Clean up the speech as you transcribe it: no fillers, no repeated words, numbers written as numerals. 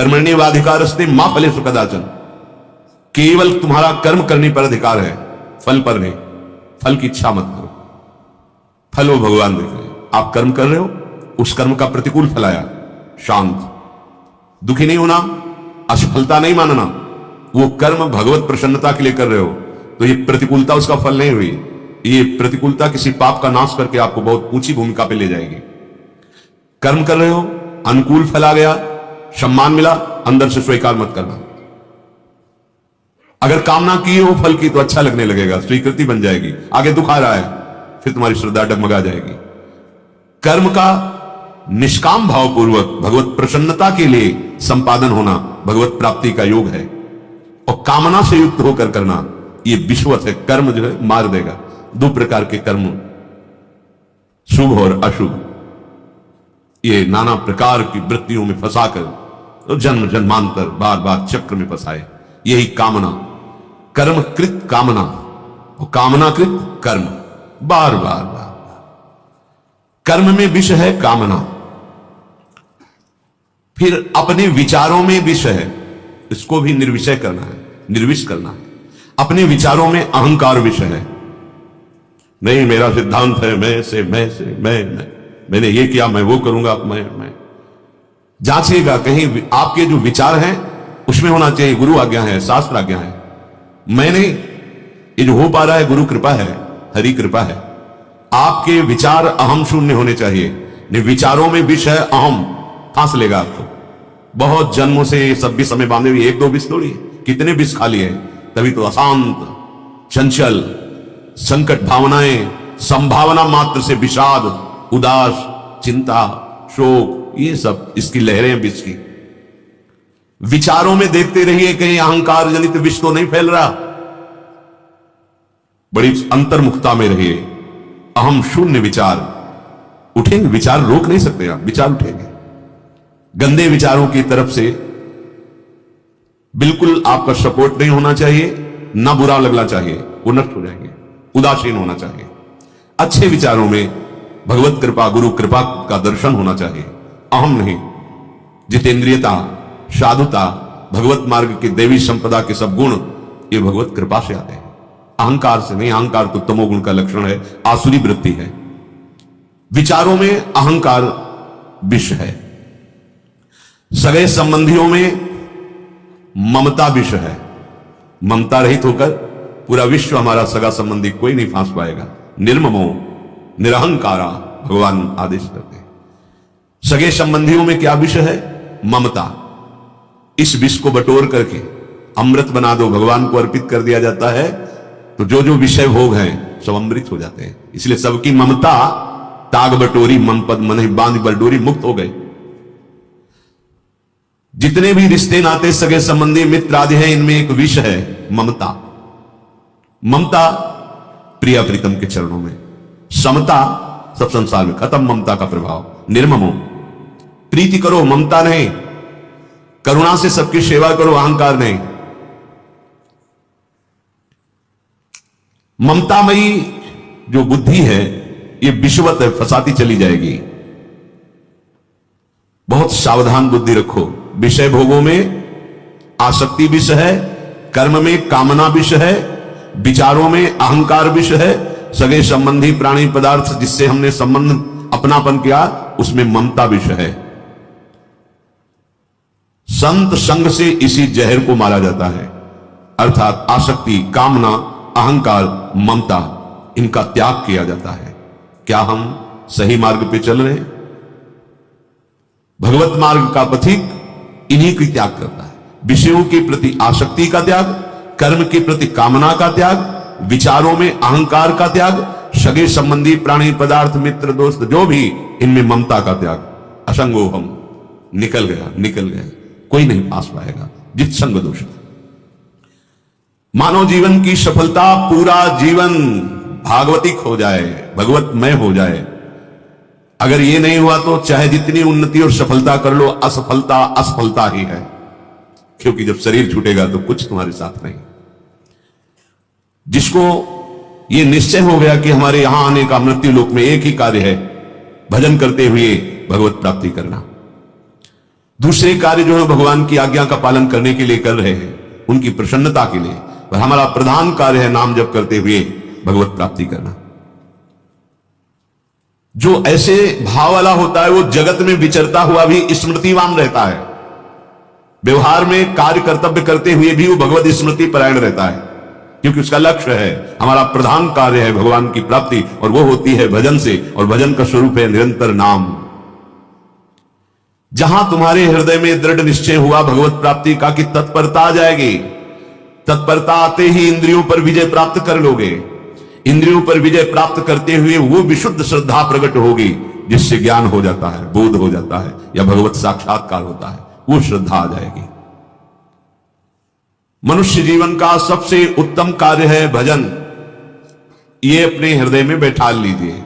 कर्मण्येवाधिकारस्ते मा फलेषु कदाचन। केवल तुम्हारा कर्म करने पर अधिकार है, फल पर नहीं। फल की इच्छा मत करो, फल वो भगवान देख रहे हैं। आप कर्म कर रहे हो, उस कर्म का प्रतिकूल फल आया, शांत, दुखी नहीं होना, असफलता नहीं मानना। वो कर्म भगवत प्रसन्नता के लिए कर रहे हो, तो ये प्रतिकूलता उसका फल नहीं हुई। ये प्रतिकूलता किसी पाप का नाश करके आपको बहुत ऊंची भूमिका पे ले जाएगी। कर्म कर रहे हो, अनुकूल फल आ गया, सम्मान मिला, अंदर से स्वीकार मत करना। अगर कामना की हो फल की तो अच्छा लगने लगेगा, स्वीकृति बन जाएगी। आगे दुख आ रहा है, फिर तुम्हारी श्रद्धा डगमगा जाएगी। कर्म का निष्काम भावपूर्वक भगवत प्रसन्नता के लिए संपादन होना भगवत प्राप्ति का योग है। और कामना से युक्त होकर करना ये विश्वत है। कर्म जो है मार देगा। दो प्रकार के कर्म, शुभ और अशुभ, ये नाना प्रकार की वृत्तियों में फंसाकर तो जन्म जन्मांतर बार बार चक्र में फंसाए। यही कामना, कर्मकृत कामना और कामनाकृत कर्म, बार बार बार कर्म में विष है कामना। फिर अपने विचारों में विष है, इसको भी निर्विषय करना है, निर्विष करना है। अपने विचारों में अहंकार विष है। नहीं, मेरा सिद्धांत है, मैं मैंने ये किया, मैं वो करूंगा, मैं जांचिएगा कहीं आपके जो विचार हैं उसमें होना चाहिए गुरु आज्ञा है, शास्त्र आज्ञा है। मैं नहीं, ये जो हो पा रहा है गुरु कृपा है, हरि कृपा है। आपके विचार अहम शून्य होने चाहिए। विचारों में विष है, अहम, फांस लेगा आपको। बहुत जन्मों से ये सब विष हमें बांधे हुए, एक दो विष थोड़ी, कितने विष खा लिए। तभी तो अशांत, चंचल, संकट भावनाएं, संभावना मात्र से विषाद, उदास, चिंता, शोक, ये सब इसकी लहरें विष की। विचारों में देखते रहिए कहीं अहंकार जनित विष तो नहीं फैल रहा। बड़ी अंतर्मुखता में रहिए। अहम शून्य विचार उठेंगे, विचार रोक नहीं सकते आप, विचार उठेंगे। गंदे विचारों की तरफ से बिल्कुल आपका सपोर्ट नहीं होना चाहिए, ना बुरा लगना चाहिए, वो नष्ट हो जाएंगे। उदासीन होना चाहिए। अच्छे विचारों में भगवत कृपा, गुरु कृपा का दर्शन होना चाहिए। अहम नहीं, जितेंद्रियता, साधुता, भगवत मार्ग की देवी संपदा के सब गुण ये भगवत कृपा से आते हैं, अहंकार से नहीं। अहंकार तो तमोगुण का लक्षण है, आसुरी वृत्ति है। विचारों में अहंकार विष है। सगे संबंधियों में ममता विष है। ममता रहित होकर पूरा विश्व हमारा सगा संबंधी कोई नहीं फांस पाएगा। निर्ममो निरहंकारा भगवान आदेश करते हैं। सगे संबंधियों में क्या विष है? ममता। इस विष को बटोर करके अमृत बना दो, भगवान को अर्पित कर दिया जाता है, तो जो जो विषय भोग हैं सब अमृत हो जाते हैं। इसलिए सबकी ममता ताग बटोरी, मन पद मन ही बांध बटोरी, मुक्त हो गए। जितने भी रिश्ते नाते सगे संबंधी मित्र आदि हैं, इनमें एक विष है, ममता। ममता प्रिया प्रीतम के चरणों में, समता सब संसार में खत्म, ममता का प्रभाव। निर्ममो, प्रीति करो, ममता नहीं। करुणा से सबकी सेवा करो, अहंकार नहीं। ममतामयी जो बुद्धि है ये विषवत है, फंसाती चली जाएगी। बहुत सावधान बुद्धि रखो। विषय भोगों में आसक्ति विष है, कर्म में कामना विष है, विचारों में अहंकार विष है, सगे संबंधी प्राणी पदार्थ जिससे हमने संबंध अपनापन किया उसमें ममता विष है। संत संग से इसी जहर को मारा जाता है, अर्थात आसक्ति, कामना, अहंकार, ममता, इनका त्याग किया जाता है। क्या हम सही मार्ग पे चल रहे हैं? भगवत मार्ग का पथिक इन्हीं की त्याग करता है। विषयों के प्रति आसक्ति का त्याग, कर्म के प्रति कामना का त्याग, विचारों में अहंकार का त्याग, सगे संबंधी प्राणी पदार्थ मित्र दोस्त जो भी, इनमें ममता का त्याग। असंगो हम, निकल गया, निकल गया, कोई नहीं पास पाएगा। जित संग दोष। मानव जीवन की सफलता, पूरा जीवन भागवतिक हो जाए, भगवतमय हो जाए। अगर ये नहीं हुआ तो चाहे जितनी उन्नति और सफलता कर लो, असफलता असफलता ही है। क्योंकि जब शरीर छूटेगा तो कुछ तुम्हारे साथ नहीं। जिसको ये निश्चय हो गया कि हमारे यहां आने का मृत्यु लोक में एक ही कार्य है, भजन करते हुए भगवत प्राप्ति करना। दूसरे कार्य जो है भगवान की आज्ञा का पालन करने के लिए कर रहे हैं, उनकी प्रसन्नता के लिए। पर हमारा प्रधान कार्य है नाम जप करते हुए भगवत प्राप्ति करना। जो ऐसे भाव वाला होता है वो जगत में विचरता हुआ भी स्मृतिवान रहता है। व्यवहार में कार्य कर्तव्य करते हुए भी वो भगवत स्मृति परायण रहता है, क्योंकि उसका लक्ष्य है, हमारा प्रधान कार्य है भगवान की प्राप्ति, और वो होती है भजन से, और भजन का स्वरूप है निरंतर नाम। जहां तुम्हारे हृदय में दृढ़ निश्चय हुआ भगवत प्राप्ति का कि तत्परता आ जाएगी, तत्परता आते ही इंद्रियों पर विजय प्राप्त कर लोगे। इंद्रियों पर विजय प्राप्त करते हुए वो विशुद्ध श्रद्धा प्रकट होगी जिससे ज्ञान हो जाता है, बोध हो जाता है, या भगवत साक्षात्कार होता है, वो श्रद्धा आ जाएगी। मनुष्य जीवन का सबसे उत्तम कार्य है भजन। ये अपने हृदय में बैठा लीजिए।